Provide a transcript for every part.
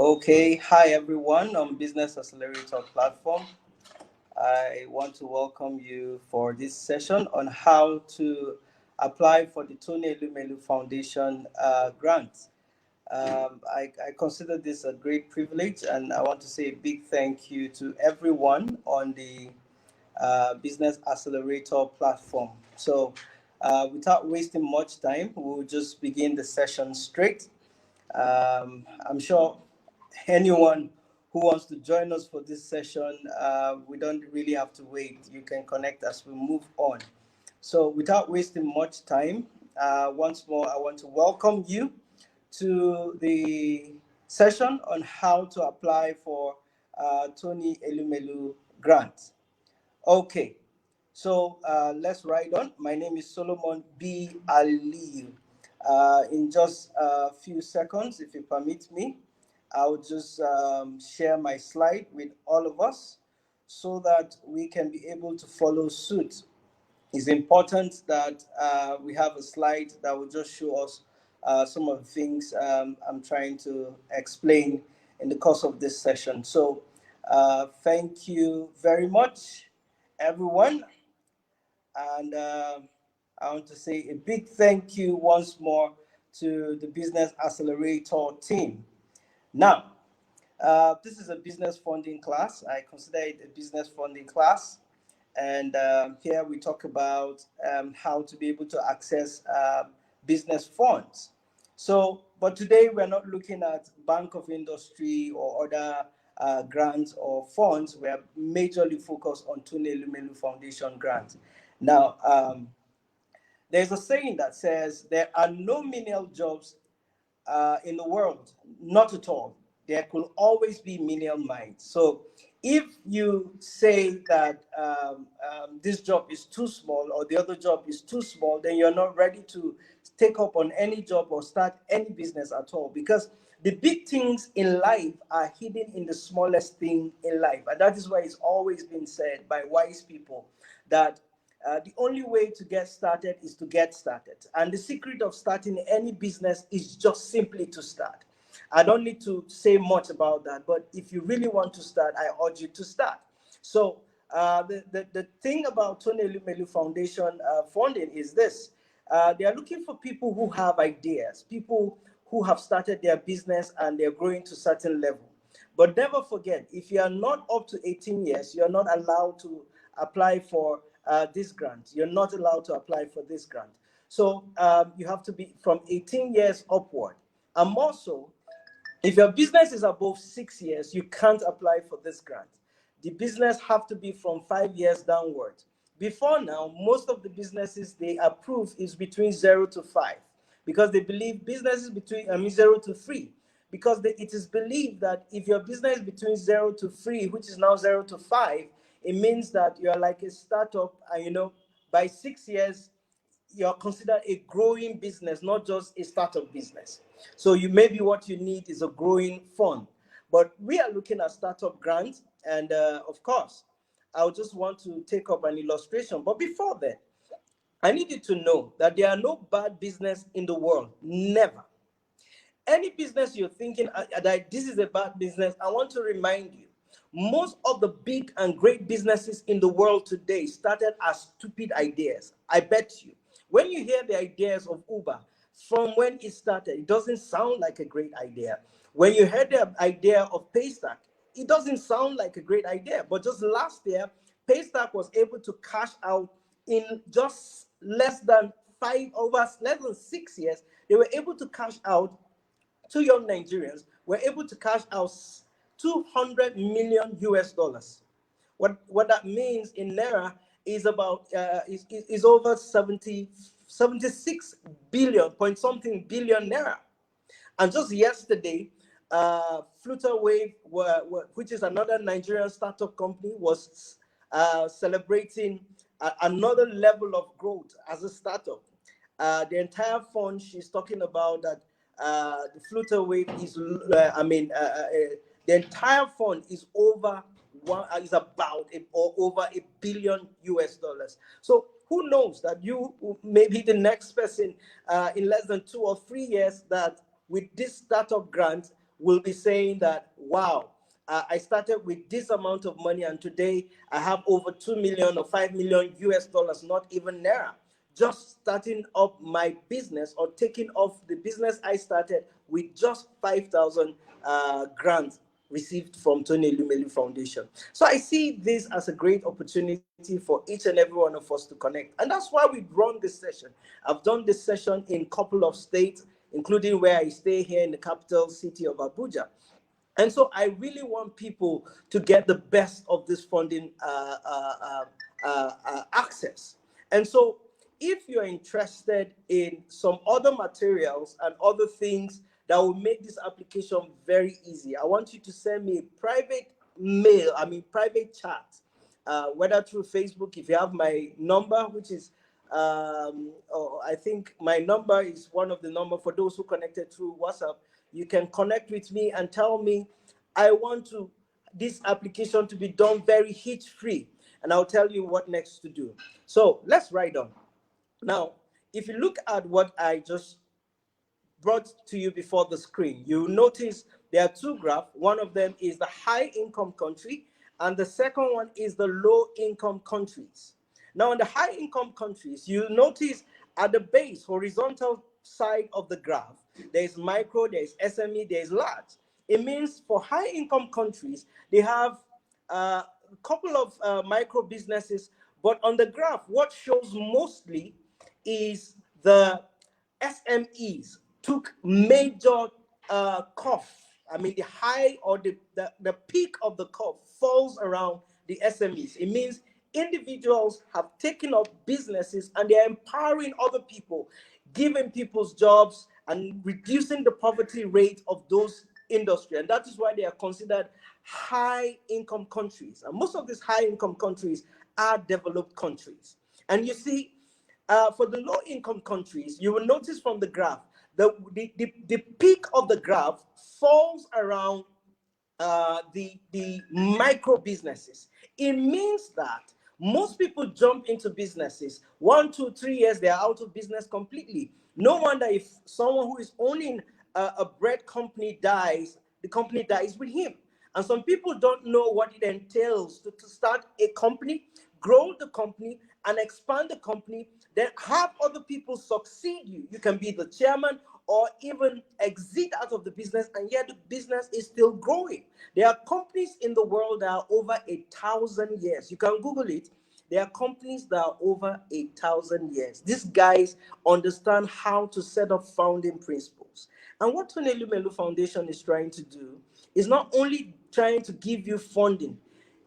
Okay, hi everyone on Business Accelerator platform. I want to welcome you for this session on how to apply for the Tony Elumelu Foundation grant. I consider this a great privilege, and I want to say a big thank you to everyone on the Business Accelerator platform. So, without wasting much time, we'll just begin the session straight. I'm sure anyone who wants to join us for this session, we don't really have to wait. You can connect as we move on. So without wasting much time, once more, I want to welcome you to the session on how to apply for Tony Elumelu grant. Okay, so let's ride on. My name is Solomon B. Aliyu. In just a few seconds, if you permit me, I'll just share my slide with all of us so that we can be able to follow suit. It's important that we have a slide that will just show us some of the things I'm trying to explain in the course of this session. So thank you very much, everyone. And I want to say a big thank you once more to the Business Accelerator team. Now, this is a business funding class. I consider it a business funding class. And here we talk about how to be able to access business funds. So, but today we're not looking at Bank of Industry or other grants or funds. We are majorly focused on Tony Elumelu Foundation grants. Now, there's a saying that says there are no menial jobs in the world, not at all. There could always be menial minds. So if you say that this job is too small or the other job is too small, then you're not ready to take up on any job or start any business at all, because the big things in life are hidden in the smallest thing in life. And that is why it's always been said by wise people that the only way to get started is to get started. And the secret of starting any business is just simply to start. I don't need to say much about that, but if you really want to start, I urge you to start. So the thing about Tony Elumelu Foundation funding is this. They are looking for people who have ideas, people who have started their business and they're growing to a certain level. But never forget, if you are not up to 18 years, you're not allowed to apply for this grant. You're not allowed to apply for this grant. So you have to be from 18 years upward. And more so, if your business is above 6 years, you can't apply for this grant. The business have to be from 5 years downward. Before now, most of the businesses they approve is between 0 to 5, because they believe businesses between 0 to 3, because it is believed that if your business is between 0 to 3, which is now 0 to 5, it means that you're like a startup, and by 6 years, you're considered a growing business, not just a startup business. So maybe what you need is a growing fund. But we are looking at startup grants, and of course, I would just want to take up an illustration. But before that, I need you to know that there are no bad business in the world. Never. Any business you're thinking that this is a bad business, I want to remind you, most of the big and great businesses in the world today started as stupid ideas. I bet you. When you hear the ideas of Uber, from when it started, it doesn't sound like a great idea. When you heard the idea of Paystack, it doesn't sound like a great idea. But just last year, Paystack was able to cash out in just less than 6 years. They were able to cash out. Two young Nigerians were able to cash out 200 million US dollars. What that means in Naira is about is over 76 billion point something billion Naira. And just yesterday, Flutterwave, which is another Nigerian startup company, was celebrating another level of growth as a startup. The entire fund she's talking about that the Flutterwave is, the entire fund is over over $1 billion US dollars. So who knows that you may be the next person in less than 2 or 3 years that with this startup grant will be saying that, wow, I started with this amount of money, and today I have over 2 million or 5 million US dollars, not even Naira, just starting up my business or taking off the business I started with just 5,000 grants received from Tony Elumelu Foundation. So I see this as a great opportunity for each and every one of us to connect. And that's why we run this session. I've done this session in a couple of states, including where I stay here in the capital city of Abuja. And so I really want people to get the best of this funding access. And so if you're interested in some other materials and other things that will make this application very easy, I want you to send me a private chat, whether through Facebook, if you have my number, which is, I think my number is one of the number for those who connected through WhatsApp. You can connect with me and tell me, I want this application to be done very hitch-free, and I'll tell you what next to do. So let's write on. Now, if you look at what I just brought to you before the screen, you notice there are two graphs. One of them is the high income country, and the second one is the low income countries. Now, in the high income countries, you notice at the base, horizontal side of the graph, there's micro, there's SME, there's large. It means for high income countries, they have a couple of micro businesses, but on the graph, what shows mostly is the SMEs took major cough. I mean, the high or the peak of the curve falls around the SMEs. It means individuals have taken up businesses and they're empowering other people, giving people's jobs and reducing the poverty rate of those industry. And that is why they are considered high income countries. And most of these high income countries are developed countries. And you see, for the low income countries, you will notice from the graph, the peak of the graph falls around the micro businesses. It means that most people jump into businesses 1, 2, 3 years, they are out of business completely. No wonder if someone who is owning a bread company dies, the company dies with him. And some people don't know what it entails to start a company, grow the company, and expand the company, then have other people succeed you. You can be the chairman or even exit out of the business, and yet the business is still growing. There are companies in the world that are over 1,000 years. You can Google it. There are companies that are over 1,000 years. These guys understand how to set up founding principles. And what Tony Elumelu Foundation is trying to do is not only trying to give you funding.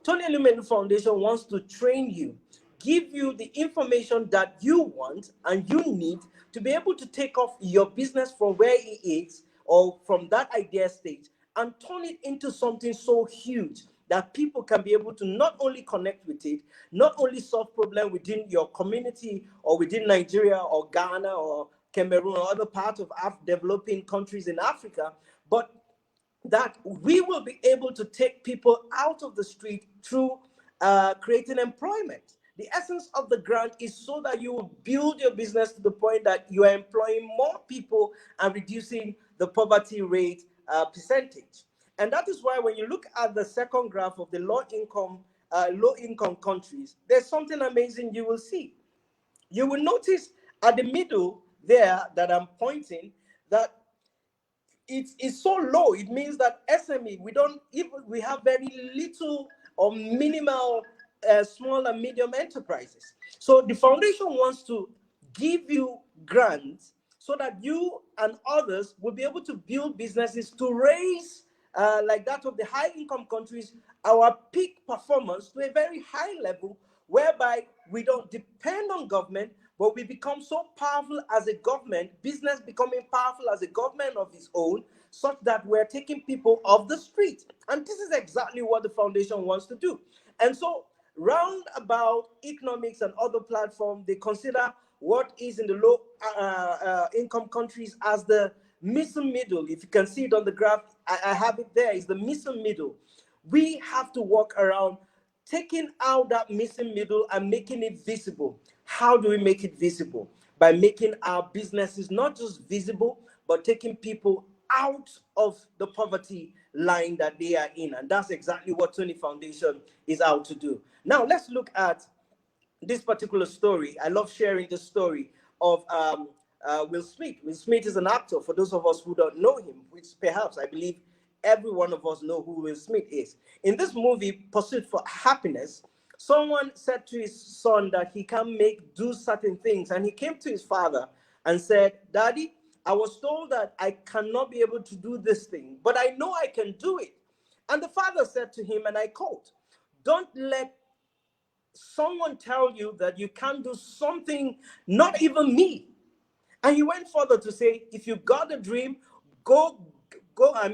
Tony Elumelu Foundation wants to train you, give you the information that you want and you need to be able to take off your business from where it is or from that idea stage and turn it into something so huge that people can be able to not only connect with it, not only solve problems within your community or within Nigeria or Ghana or Cameroon or other parts of developing countries in Africa, but that we will be able to take people out of the street through creating employment. The essence of the grant is so that you will build your business to the point that you are employing more people and reducing the poverty rate percentage. And that is why when you look at the second graph of the low income countries, there's something amazing you will see. You will notice at the middle there that I'm pointing that it's so low. It means that SME, we have very little or minimal small and medium enterprises. So the foundation wants to give you grants so that you and others will be able to build businesses to raise, like that of the high income countries, our peak performance to a very high level, whereby we don't depend on government, but we become so powerful as a government, business becoming powerful as a government of its own, such that we're taking people off the street. And this is exactly what the foundation wants to do. And so round about economics and other platforms, they consider what is in the low income countries as the missing middle. If you can see it on the graph, I have it there, is the missing middle. We have to work around taking out that missing middle and making it visible. How do we make it visible? By making our businesses not just visible, but taking people out of the poverty line that they are in. And that's exactly what Tony Foundation is out to do. Now, let's look at this particular story. I love sharing the story of Will Smith. Will Smith is an actor. For those of us who don't know him, which perhaps I believe every one of us know who Will Smith is. In this movie, Pursuit for Happiness, someone said to his son that he can do certain things, and he came to his father and said, "Daddy, I was told that I cannot be able to do this thing, but I know I can do it." And the father said to him, and I quote, "Don't let someone tell you that you can't do something, not even me." And he went further to say, if you got a dream, go,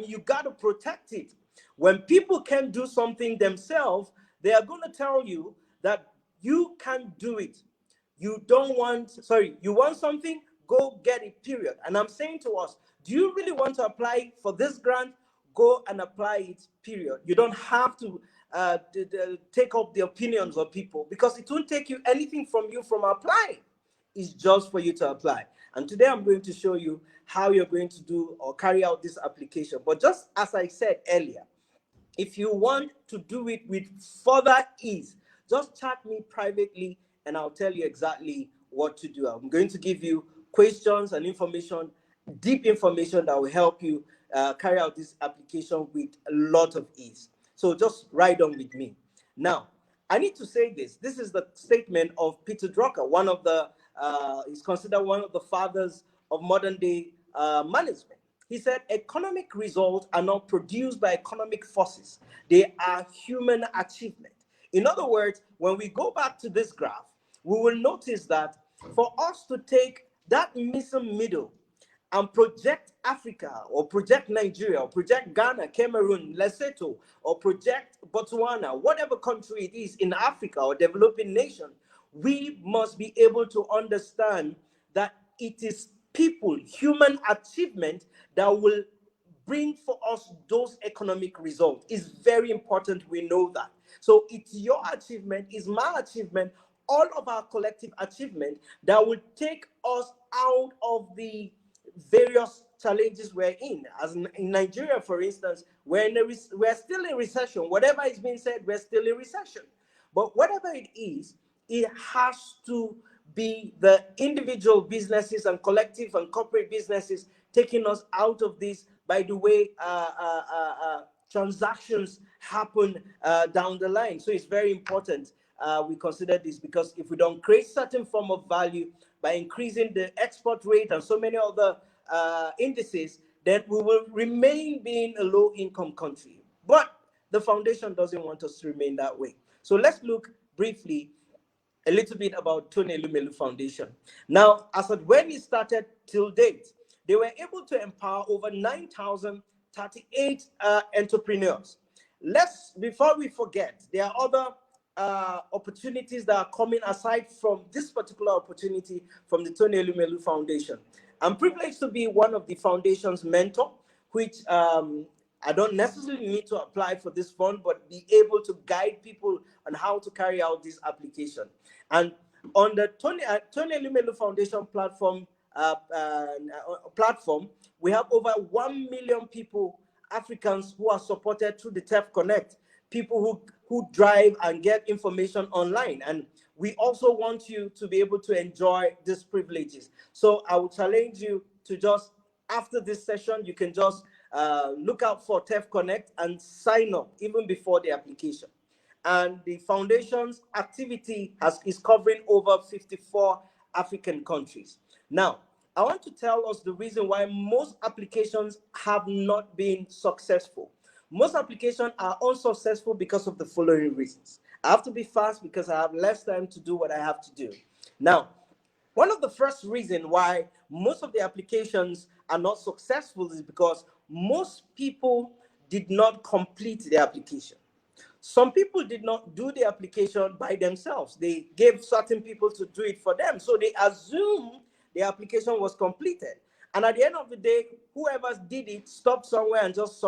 you got to protect it. When people can't do something themselves, they are going to tell you that you can't do it. You want something, go get it, period. And I'm saying to us, do you really want to apply for this grant? Go and apply it, period. You don't have to take up the opinions of people, because it won't take you anything from you from applying. It's just for you to apply. And today I'm going to show you how you're going to do or carry out this application. But just as I said earlier, if you want to do it with further ease, just chat me privately and I'll tell you exactly what to do. I'm going to give you questions and information, deep information that will help you carry out this application with a lot of ease. So just ride on with me. Now, I need to say this. This is the statement of Peter Drucker, he's considered one of the fathers of modern day management. He said, economic results are not produced by economic forces. They are human achievement. In other words, when we go back to this graph, we will notice that for us to take that missing middle and project Africa or project Nigeria or project Ghana, Cameroon, Lesotho, or project Botswana, whatever country it is in Africa or developing nation, we must be able to understand that it is people, human achievement that will bring for us those economic results. It's very important we know that. So it's your achievement, it's my achievement, all of our collective achievement that will take us out of the various challenges we're in. As in Nigeria, for instance, we're still in recession. Whatever is being said, we're still in recession. But whatever it is, it has to be the individual businesses and collective and corporate businesses taking us out of this by the way transactions happen down the line. So it's very important we consider this, because if we don't create certain form of value by increasing the export rate and so many other indices, then we will remain being a low-income country. But the foundation doesn't want us to remain that way. So let's look briefly a little bit about Tony Elumelu Foundation. Now, as of when it started till date, they were able to empower over 9,038 entrepreneurs. Before we forget, there are other opportunities that are coming aside from this particular opportunity from the Tony Elumelu Foundation. I'm privileged to be one of the foundation's mentor, which I don't necessarily need to apply for this fund, but be able to guide people on how to carry out this application. And on the Tony Elumelu Foundation platform, we have over 1 million people, Africans, who are supported through the TEF Connect, people who drive and get information online. And we also want you to be able to enjoy these privileges. So I will challenge you to just, after this session, you can just look out for TEF Connect and sign up even before the application. And the foundation's activity is covering over 54 African countries. Now, I want to tell us the reason why most applications have not been successful. Most applications are unsuccessful because of the following reasons. I have to be fast because I have less time to do what I have to do. Now, one of the first reasons why most of the applications are not successful is because most people did not complete the application. Some people did not do the application by themselves. They gave certain people to do it for them. So they assumed the application was completed. And at the end of the day, whoever did it stopped somewhere and just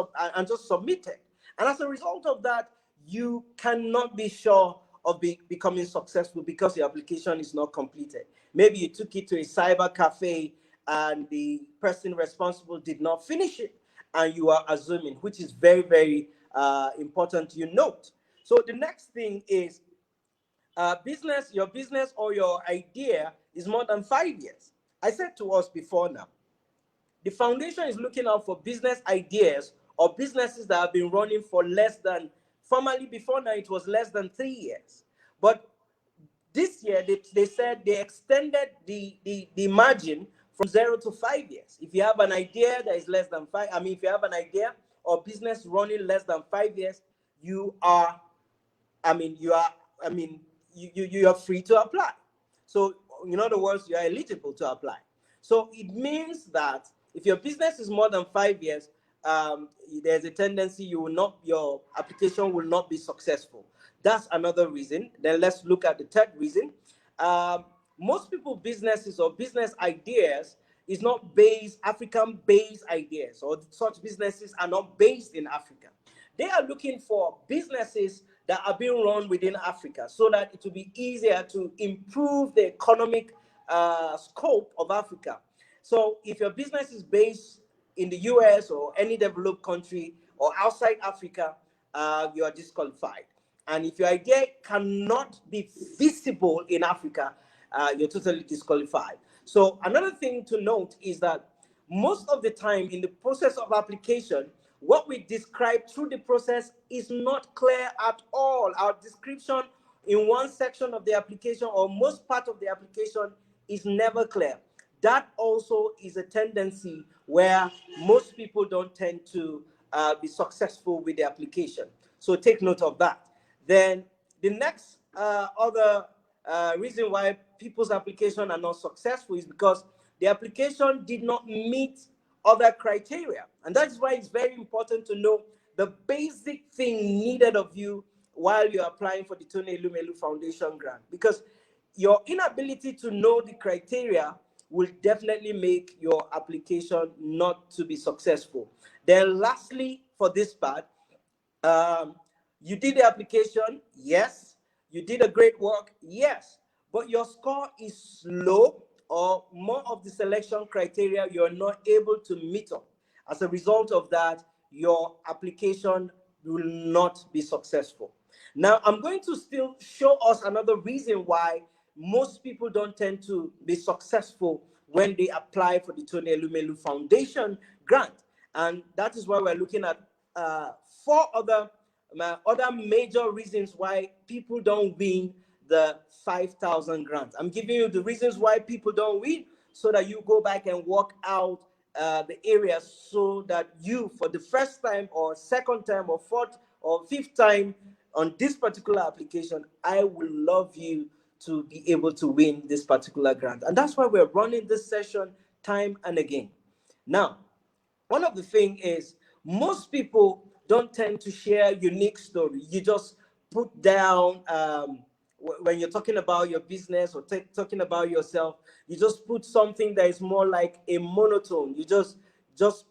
submitted. And as a result of that, you cannot be sure of becoming successful because the application is not completed. Maybe you took it to a cyber cafe and the person responsible did not finish it. and you are assuming, which is very, very important you note. So the next thing is your business or your idea is more than 5 years. I said to us before now, the foundation is looking out for business ideas or businesses that have been running for less than, formerly before now it was less than 3 years. But this year they said they extended the margin from 0 to 5 years. If you have an idea that is less than five, I mean, if you have an idea or business running less than 5 years, you are I mean, you are, I mean, you are free to apply. So, in other words, you are eligible to apply. So it means that if your business is more than 5 years, there's a tendency your application will not be successful. That's another reason. Then let's look at the third reason. Um, Most people businesses or business ideas is not based African based ideas, or such businesses are not based in Africa. They are looking for businesses that are being run within Africa so that it will be easier to improve the economic scope of Africa. So if your business is based in the US or any developed country or outside Africa, you are disqualified. And if your idea cannot be visible in Africa, you're totally disqualified. So another thing to note is that most of the time in the process of application, what we describe through the process is not clear at all. Our description in one section of the application or most part of the application is never clear. That also is a tendency where most people don't tend to be successful with the application. So take note of that. Then the next other reason why people's application are not successful is because the application did not meet other criteria. And that's why it's very important to know the basic thing needed of you while you're applying for the Tony Elumelu Foundation grant. Because your inability to know the criteria will definitely make your application not to be successful. Then lastly, for this part, um, you did the application, yes. You did a great work, yes. But your score is low, or more of the selection criteria you're not able to meet up. As a result of that, your application will not be successful. Now, I'm going to still show us another reason why most people don't tend to be successful when they apply for the Tony Elumelu Foundation grant. And that is why we're looking at four other major reasons why people don't win the 5,000 grant. I'm giving you the reasons why people don't win so that you go back and work out the areas so that you, for the first time or second time or fourth or fifth time on this particular application, I would love you to be able to win this particular grant. And that's why we're running this session time and again. Now, one of the things is most people don't tend to share unique story. You just put down when you're talking about your business or talking about yourself, you just put something that is more like a monotone. You just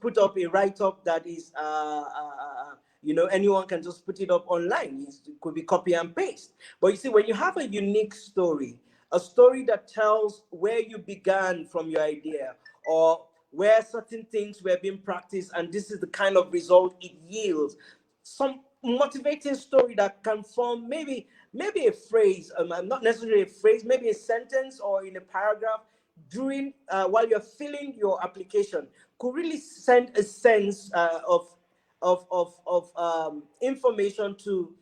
put up a write-up that is anyone can just put it up online. It could be copy and paste. But you see, when you have a unique story, a story that tells where you began from your idea, or where certain things were being practiced and this is the kind of result it yields, some motivating story that can form maybe a phrase, not necessarily a phrase, maybe a sentence or in a paragraph during while you're filling your application, could really send a sense of information to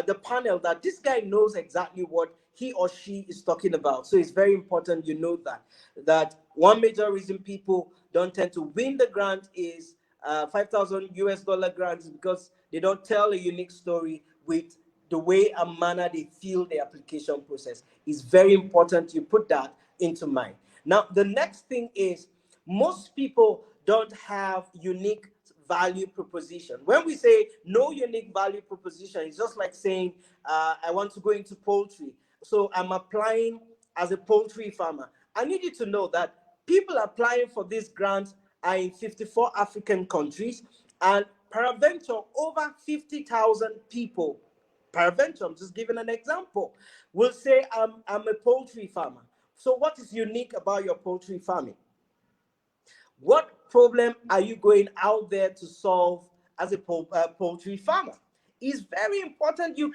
the panel that this guy knows exactly what he or she is talking about. So it's very important you know that one major reason people don't tend to win the grant is 5,000 US dollar grants, because they don't tell a unique story with the way and manner they feel the application process. It's very important you put that into mind. Now, the next thing is most people don't have unique value proposition. When we say no unique value proposition, it's just like saying, I want to go into poultry. So I'm applying as a poultry farmer. I need you to know that people applying for this grant are in 54 African countries, and peradventure over 50,000 people, peradventure, I'm just giving an example, will say, I'm a poultry farmer. So what is unique about your poultry farming? What problem are you going out there to solve as a poultry farmer? It's very important you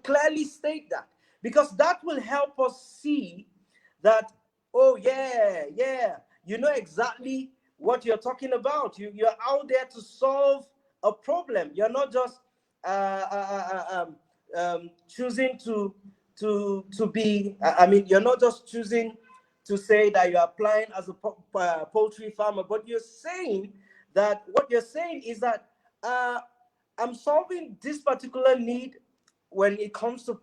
clearly state that, because that will help us see that, oh yeah, you know exactly what you're talking about. You're out there to solve a problem. You're not just choosing to be. I mean, you're not just choosing to say that you're applying as a poultry farmer, but you're saying that what you're saying is that I'm solving this particular need when it comes to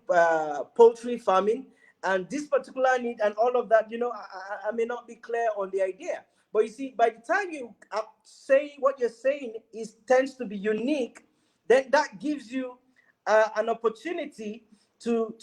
poultry farming, and this particular need and all of that. I may not be clear on the idea, but you see, by the time you say what you're saying is tends to be unique, then that gives you an opportunity to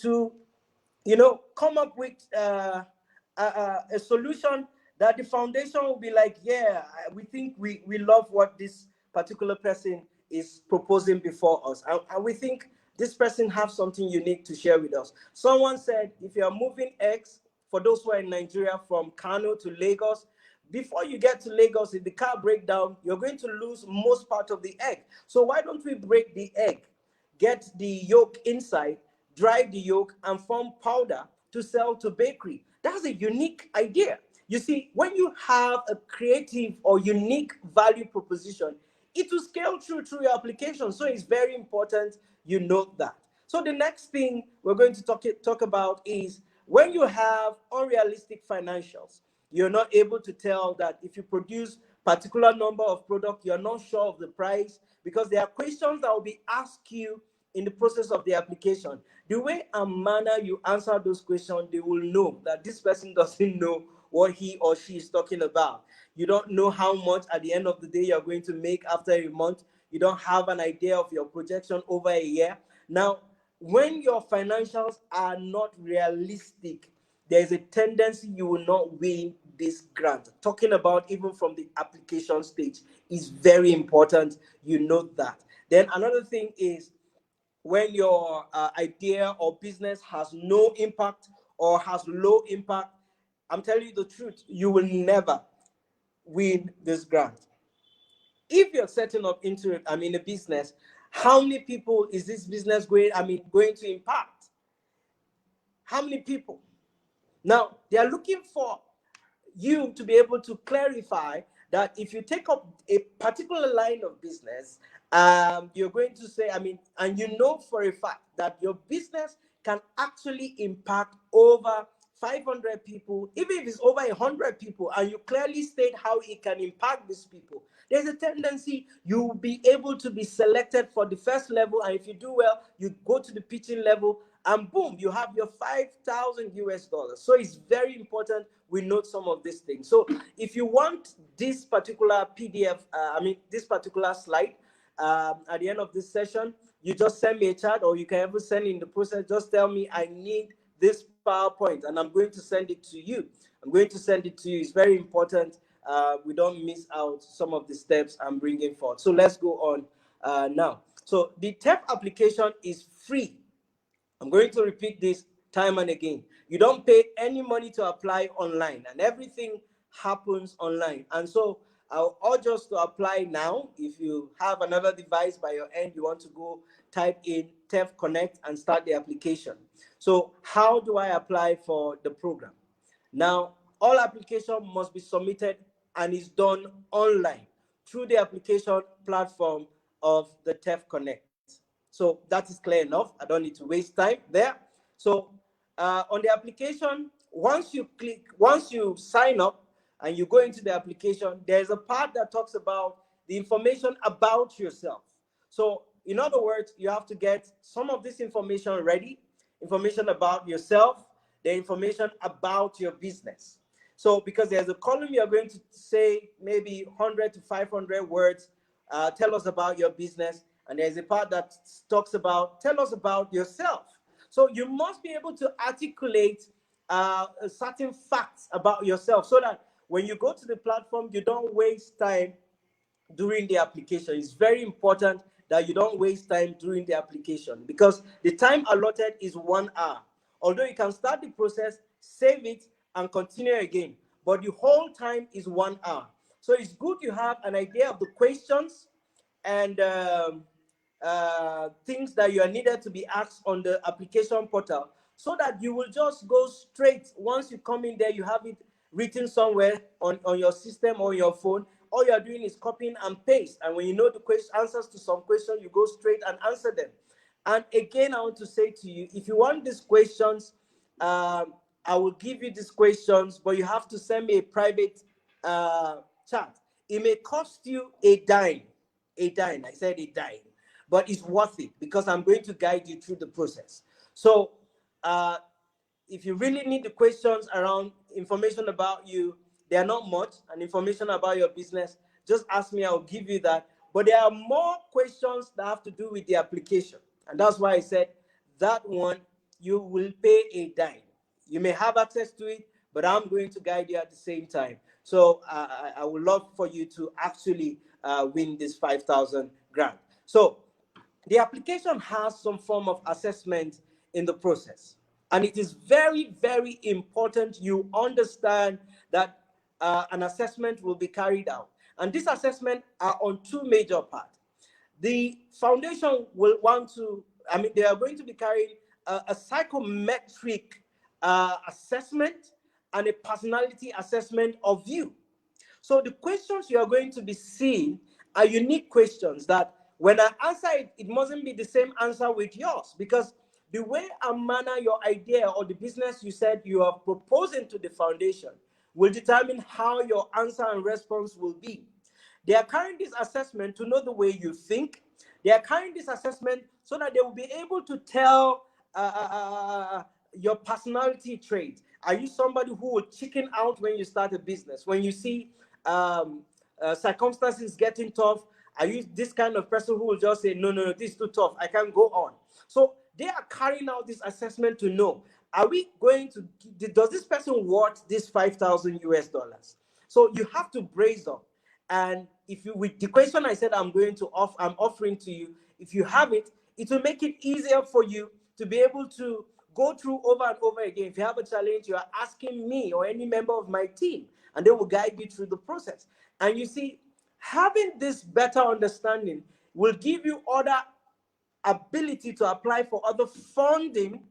come up with a solution that the foundation will be like, yeah, we think we love what this particular person is proposing before us, and we think this person has something unique to share with us. Someone said, if you are moving eggs, for those who are in Nigeria, from Kano to Lagos, before you get to Lagos, if the car breaks down, you're going to lose most part of the egg. So why don't we break the egg, get the yolk inside, dry the yolk, and form powder to sell to bakery? That's a unique idea. You see, when you have a creative or unique value proposition, it will scale through your application. So it's very important you note that. So the next thing we're going to talk about is when you have unrealistic financials. You're not able to tell that if you produce particular number of product, you're not sure of the price, because there are questions that will be asked you in the process of the application. The way and manner you answer those questions, they will know that this person doesn't know what he or she is talking about. You don't know how much at the end of the day you're going to make after a month. You don't have an idea of your projection over a year. Now, when your financials are not realistic, there's a tendency you will not win this grant. Talking about even from the application stage is very important. You note that. Then another thing is, when your idea or business has no impact or has low impact, I'm telling you the truth, you will never win this grant. If you're setting up into a business, how many people is this business going to impact? How many people? Now, they are looking for you to be able to clarify that if you take up a particular line of business, you're going to say, and you know for a fact that your business can actually impact over 500 people, even if it's over 100 people, and you clearly state how it can impact these people, there's a tendency you'll be able to be selected for the first level, and if you do well, you go to the pitching level, and boom, you have your 5,000 US dollars. So it's very important we note some of these things. So if you want this particular PDF, this particular slide, at the end of this session, you just send me a chat, or you can even send in the process, just tell me I need this PowerPoint, and I'm going to send it to you. It's very important we don't miss out some of the steps I'm bringing forward. So let's go on now. So the TEP application is free. I'm going to repeat this time and again. You don't pay any money to apply online, and everything happens online. And so I'll urge us to apply now. If you have another device by your end, you want to go type in TEF Connect and start the application. So how do I apply for the program? Now, all application must be submitted and is done online through the application platform of the TEF Connect. So that is clear enough. I don't need to waste time there. So on the application, once you sign up and you go into the application, there's a part that talks about the information about yourself. So in other words, you have to get some of this information ready, information about yourself, the information about your business. So because there's a column you're going to say maybe 100 to 500 words, tell us about your business. And there's a part that talks about, tell us about yourself. So you must be able to articulate certain facts about yourself, so that when you go to the platform, you don't waste time during the application. It's very important that you don't waste time during the application, because the time allotted is 1 hour. Although you can start the process, save it, and continue again, but the whole time is 1 hour. So it's good you have an idea of the questions and things that you are needed to be asked on the application portal, so that you will just go straight. Once you come in there, you have it written somewhere on your system or your phone. All you are doing is copying and paste. And when you know the answers to some questions, you go straight and answer them. And again, I want to say to you, if you want these questions, I will give you these questions, but you have to send me a private chat. It may cost you a dime. A dime. I said a dime, but it's worth it because I'm going to guide you through the process. So if you really need the questions around information about you, they are not much, and information about your business, just ask me, I'll give you that. But there are more questions that have to do with the application. And that's why I said that one, you will pay a dime. You may have access to it, but I'm going to guide you at the same time. So I would love for you to actually win this 5,000 grant. So the application has some form of assessment in the process. And it is very, very important you understand that an assessment will be carried out. And this assessment are on two major parts. The foundation will want to, they are going to be carrying a psychometric assessment and a personality assessment of you. So the questions you are going to be seeing are unique questions that when I answer it, it mustn't be the same answer with yours, because the way and manner your idea or the business you said you are proposing to the foundation will determine how your answer and response will be. They are carrying this assessment to know the way you think. They are carrying this assessment so that they will be able to tell your personality trait. Are you somebody who will chicken out when you start a business? When you see circumstances getting tough, are you this kind of person who will just say, no, no, no, this is too tough, I can't go on? So they are carrying out this assessment to know, are we going to, does this person worth this 5,000 US dollars? So you have to brace up. And if you, with the question I said I'm offering to you, if you have it, it will make it easier for you to be able to go through over and over again. If you have a challenge, you are asking me or any member of my team, and they will guide you through the process. And you see, having this better understanding will give you other ability to apply for other funding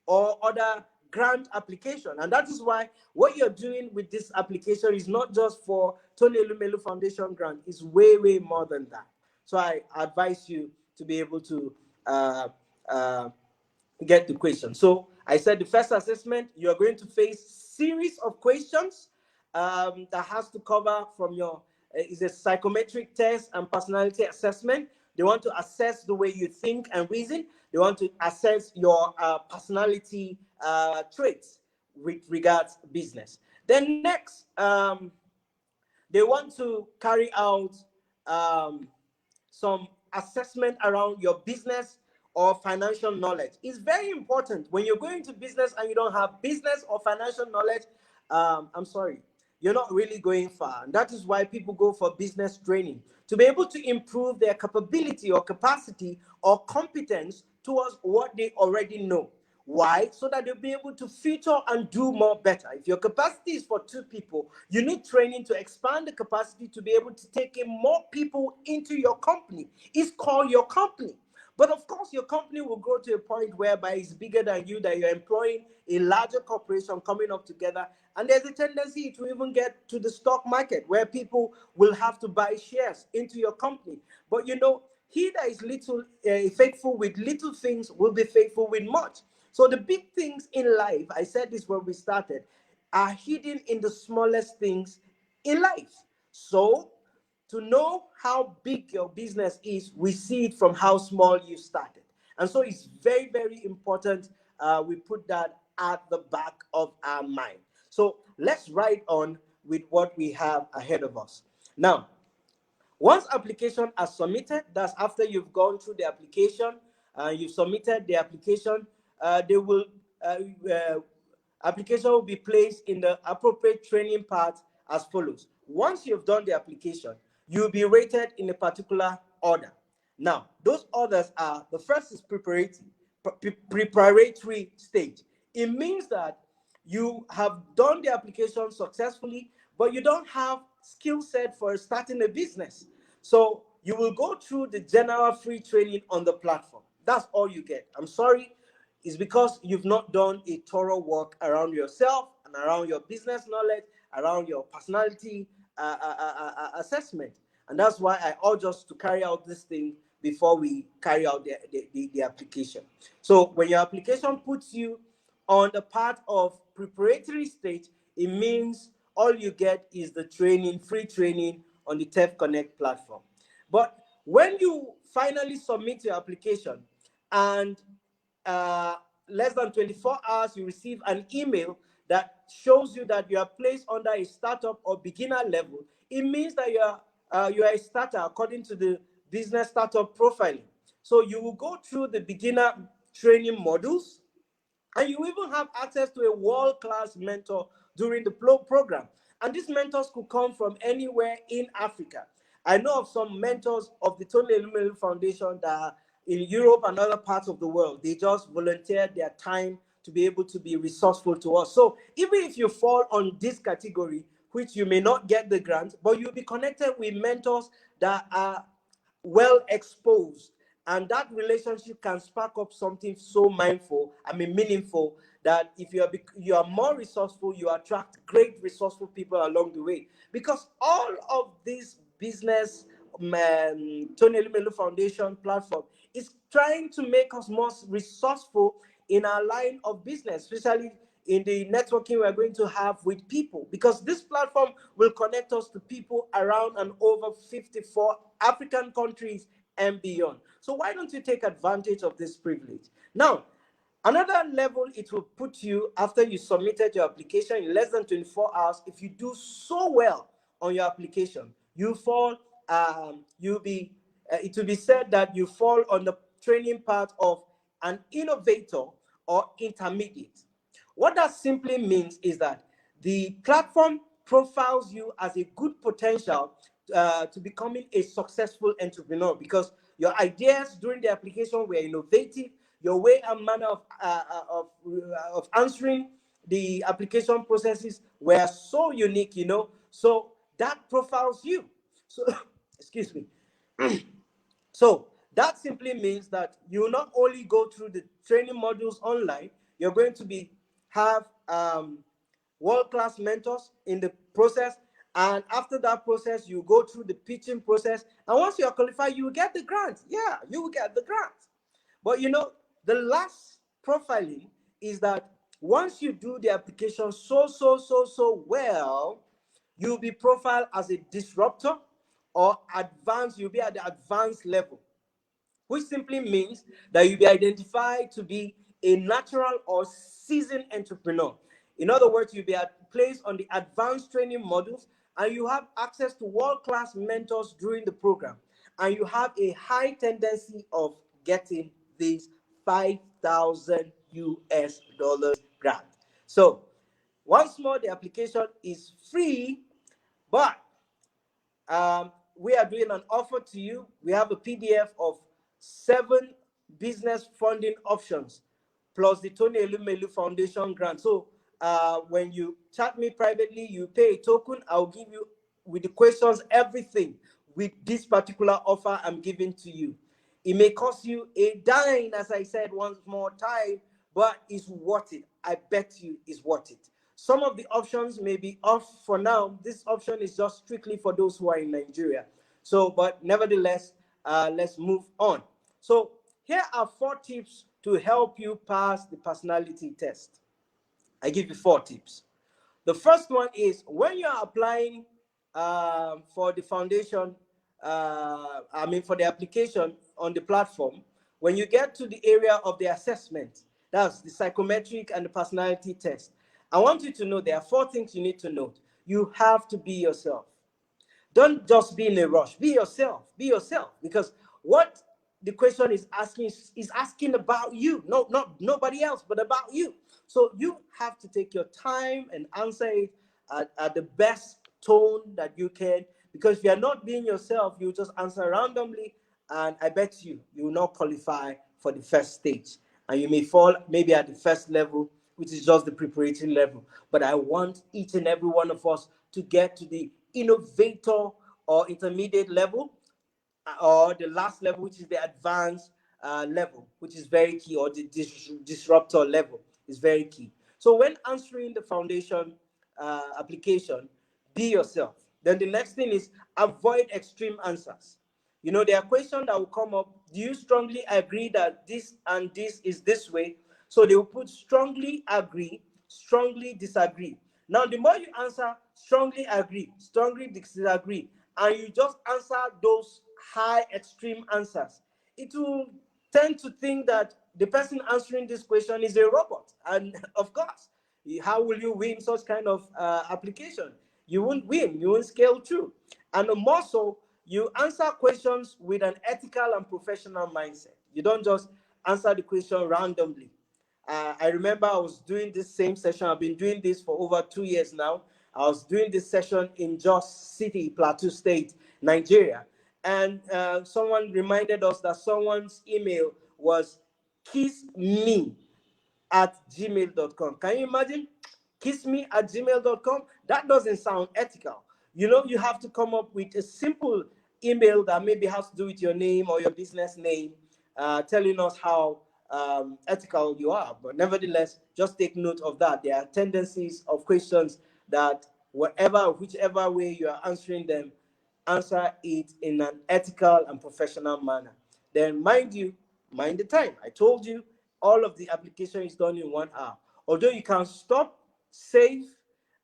or other grant application. And that is why what you're doing with this application is not just for Tony Elumelu Foundation grant, it's way, way more than that. So I advise you to be able to get the question. So I said the first assessment, you're going to face series of questions that has to cover from your, is a psychometric test and personality assessment. They want to assess the way you think and reason. They want to assess your personality traits with regards business. Then next, they want to carry out some assessment around your business or financial knowledge. It's very important when you're going to business and you don't have business or financial knowledge. I'm sorry, you're not really going far. And that is why people go for business training, to be able to improve their capability or capacity or competence towards what they already know. Why? So that they'll be able to feature and do more better. If your capacity is for 2 people, you need training to expand the capacity to be able to take in more people into your company. It's called your company. But of course, your company will grow to a point whereby it's bigger than you, that you're employing a larger corporation coming up together. And there's a tendency to even get to the stock market where people will have to buy shares into your company. But you know, he that is faithful with little things will be faithful with much. So the big things in life, I said this when we started, are hidden in the smallest things in life. So to know how big your business is, we see it from how small you started. And so it's very, very important we put that at the back of our mind. So let's ride on with what we have ahead of us. Now, once application are submitted, that's after you've gone through the application, you've submitted the application, application will be placed in the appropriate training part as follows. Once you've done the application, you'll be rated in a particular order. Now, those orders are, the first is preparatory stage. It means that you have done the application successfully, but you don't have skill set for starting a business. So you will go through the general free training on the platform. That's all you get. I'm sorry, it's because you've not done a thorough work around yourself and around your business knowledge, around your personality assessment. And that's why I urge us to carry out this thing before we carry out the application. So when your application puts you on the part of preparatory stage, it means all you get is the training, free training on the TEF Connect platform. But when you finally submit your application and less than 24 hours, you receive an email that shows you that you are placed under a startup or beginner level, it means that you are a starter according to the business startup profiling. So you will go through the beginner training modules, and you even have access to a world-class mentor during the program. And these mentors could come from anywhere in Africa. I know of some mentors of the Tony Elumelu Foundation that are in Europe and other parts of the world. They just volunteered their time to be able to be resourceful to us. So even if you fall on this category, which you may not get the grant, but you'll be connected with mentors that are well exposed, and that relationship can spark up something so meaningful, that if you are more resourceful, you attract great resourceful people along the way. Because all of these business Tony Elumelu Foundation platform is trying to make us more resourceful in our line of business, especially in the networking we're going to have with people, because this platform will connect us to people around and over 54 African countries and beyond. So why don't you take advantage of this privilege? Now, another level it will put you after you submitted your application in less than 24 hours. If you do so well on your application, you fall, it will be said that you fall on the training part of an innovator or intermediate. What that simply means is that the platform profiles you as a good potential to becoming a successful entrepreneur, because your ideas during the application were innovative. Your way and manner of answering the application processes were so unique, so that profiles you. So, excuse me. So that simply means that you will not only go through the training modules online, you're going to have world-class mentors in the process. And after that process, you go through the pitching process. And once you are qualified, you will get the grant. Yeah, you will get the grant. But the last profiling is that once you do the application so well, you'll be profiled as a disruptor or advanced. You'll be at the advanced level, which simply means that you'll be identified to be a natural or seasoned entrepreneur. In other words, you'll be placed on the advanced training modules, and you have access to world-class mentors during the program, and you have a high tendency of getting this 5,000 US dollars grant. So once more, the application is free, but we are doing an offer to you. We have a PDF of 7 business funding options plus the Tony Elumelu Foundation grant. So when you chat me privately, you pay a token. I'll give you, with the questions, everything with this particular offer I'm giving to you. It may cost you a dime, as I said once more time, but it's worth it. I bet you it's worth it. Some of the options may be off for now. This option is just strictly for those who are in Nigeria. So, but nevertheless, let's move on. So here are 4 tips to help you pass the personality test. I give you 4 tips. The first one is, when you're applying for the foundation, for the application on the platform, when you get to the area of the assessment, that's the psychometric and the personality test, I want you to know there are 4 things you need to note. You have to be yourself. Don't just be in a rush. Be yourself. Be yourself. Because what the question is asking about you. No, not nobody else, but about you. So you have to take your time and answer it at the best tone that you can. Because if you're not being yourself, you just answer randomly, and I bet you will not qualify for the first stage. And you may fall maybe at the first level, which is just the preparatory level. But I want each and every one of us to get to the innovator or intermediate level, or the last level, which is the advanced level, which is very key, or the disruptor level is very key. So when answering the foundation application, be yourself. Then the next thing is avoid extreme answers. You know, there are questions that will come up. Do you strongly agree that this and this is this way? So they will put strongly agree, strongly disagree. Now, the more you answer strongly agree, strongly disagree, and you just answer those high extreme answers, it will tend to think that the person answering this question is a robot. And of course, how will you win such kind of application? You won't win, you won't scale through. And more so, you answer questions with an ethical and professional mindset. You don't just answer the question randomly. I remember I was doing this same session. I've been doing this for over 2 years now. I was doing this session in Jos City, Plateau State, Nigeria. And someone reminded us that someone's email was kissme@gmail.com. Can you imagine? Kissme@gmail.com? That doesn't sound ethical. You know, you have to come up with a simple email that maybe has to do with your name or your business name, telling us how ethical you are. But nevertheless, just take note of that. There are tendencies of questions that, whichever way you are answering them, answer it in an ethical and professional manner. Then, mind you, mind the time. I told you all of the application is done in 1 hour. Although you can stop, save,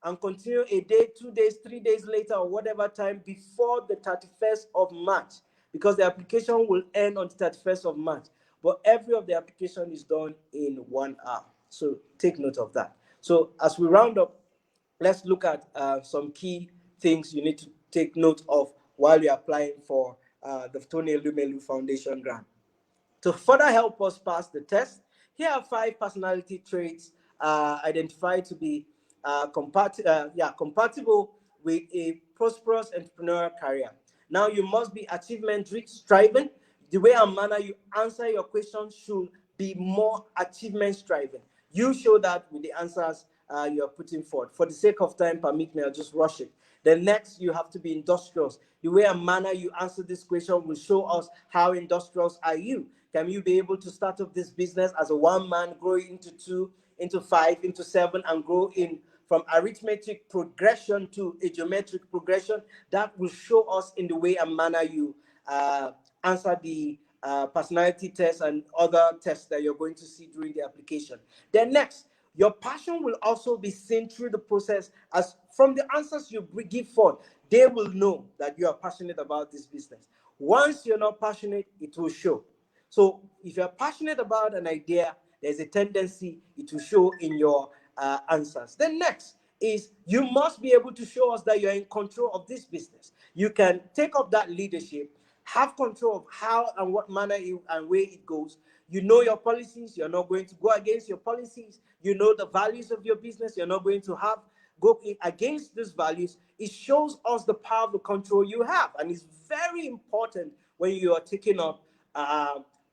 and continue a day, 2 days, 3 days later, or whatever time before the 31st of March, because the application will end on the 31st of March. But every of the application is done in 1 hour. So take note of that. So as we round up, let's look at some key things you need to take note of while you're applying for the Tony Elumelu Foundation grant. To further help us pass the test, here are 5 personality traits identified to be compatible with a prosperous entrepreneurial career. Now, you must be achievement-rich, striving. The way and manner you answer your question should be more achievement-striving. You show that with the answers you are putting forward. For the sake of time, permit me, I'll just rush it. Then next, you have to be industrious. The way and manner you answer this question will show us how industrious are you. Can you be able to start up this business as a one man, grow into two, into five, into seven, and grow in from arithmetic progression to a geometric progression? That will show us in the way and manner you answer the personality test and other tests that you're going to see during the application. Then next, your passion will also be seen through the process, as from the answers you give forth, they will know that you are passionate about this business. Once you're not passionate, it will show. So if you're passionate about an idea, there's a tendency it will show in your answers. Then next is you must be able to show us that you're in control of this business. You can take up that leadership, have control of how and what manner and way it goes. You know your policies. You're not going to go against your policies. You know the values of your business. You're not going to have go against these values. It shows us the power of the control you have, and it's very important when you are taking up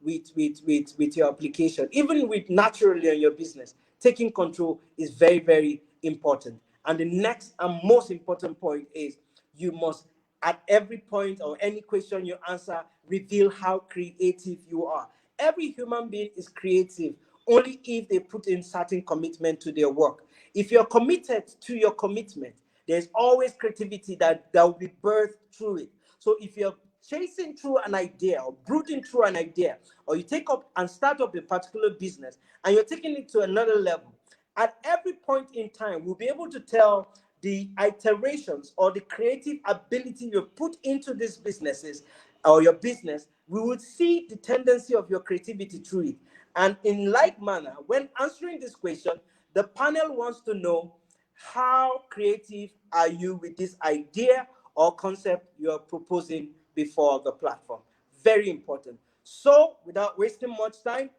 with your application, even with naturally on your business. Taking control is very, very important. And the next and most important point is you must, at every point or any question you answer, reveal how creative you are. Every human being is creative only if they put in certain commitment to their work. If you're committed to your commitment, there's always creativity that will be birthed through it. So if you're chasing through an idea or brooding through an idea, or you take up and start up a particular business and you're taking it to another level, at every point in time, we'll be able to tell the iterations or the creative ability you put into these businesses or your business. We would see the tendency of your creativity through it. And in like manner, when answering this question, the panel wants to know how creative are you with this idea or concept you're proposing before the platform. Very important. So, without wasting much time,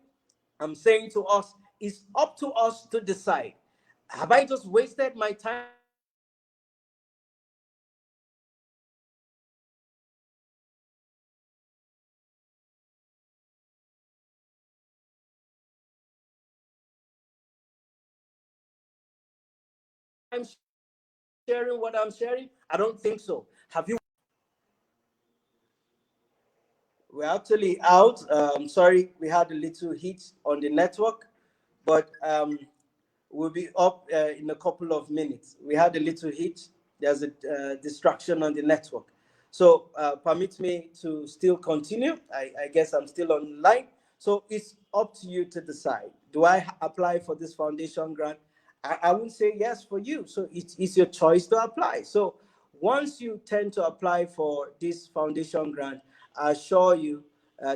I'm saying to us, it's up to us to decide. Have I just wasted my time sharing what I'm sharing? I don't think so. Have you? We're actually out. Sorry, we had a little heat on the network, but we'll be up in a couple of minutes. We had a little heat. There's a distraction on the network. So permit me to still continue. I guess I'm still online. So it's up to you to decide. Do I apply for this foundation grant? I would say yes for you. So it's your choice to apply. So once you tend to apply for this foundation grant, I assure you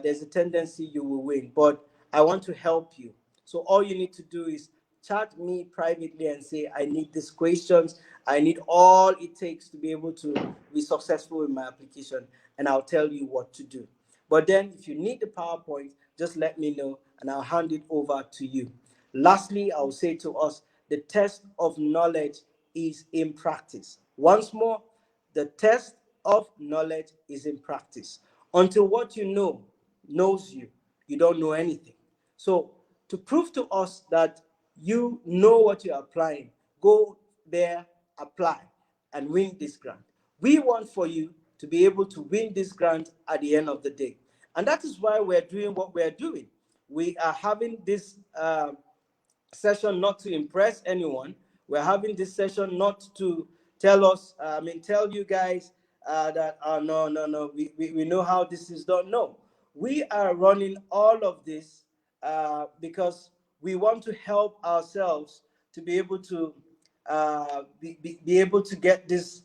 there's a tendency you will win. But I want to help you. So all you need to do is chat me privately and say, I need these questions. I need all it takes to be able to be successful in my application. And I'll tell you what to do. But then if you need the PowerPoint, just let me know and I'll hand it over to you. Lastly, I'll say to us, the test of knowledge is in practice. Once more, the test of knowledge is in practice. Until what you know knows you, you don't know anything. So to prove to us that you know what you're applying, go there, apply, and win this grant. We want for you to be able to win this grant at the end of the day. And that is why we're doing what we're doing. We are having this session not to impress anyone. We're having this session not to tell you guys that, no, no, no, we know how this is done. No, we are running all of this because we want to help ourselves to be able to be able to get this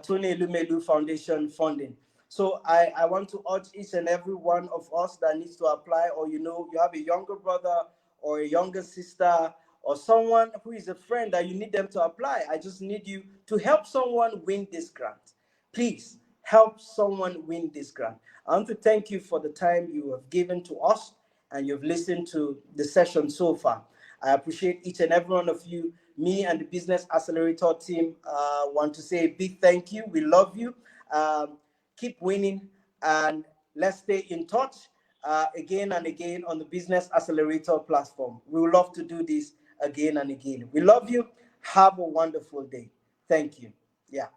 Tony Elumelu Foundation funding. So I want to urge each and every one of us that needs to apply, or you have a younger brother or a younger sister or someone who is a friend that you need them to apply. I just need you to help someone win this grant. Please help someone win this grant. I want to thank you for the time you have given to us and you've listened to the session so far. I appreciate each and every one of you. Me and the Business Accelerator team want to say a big thank you. We love you. Keep winning and let's stay in touch again and again on the Business Accelerator platform. We would love to do this again and again. We love you. Have a wonderful day. Thank you. Yeah.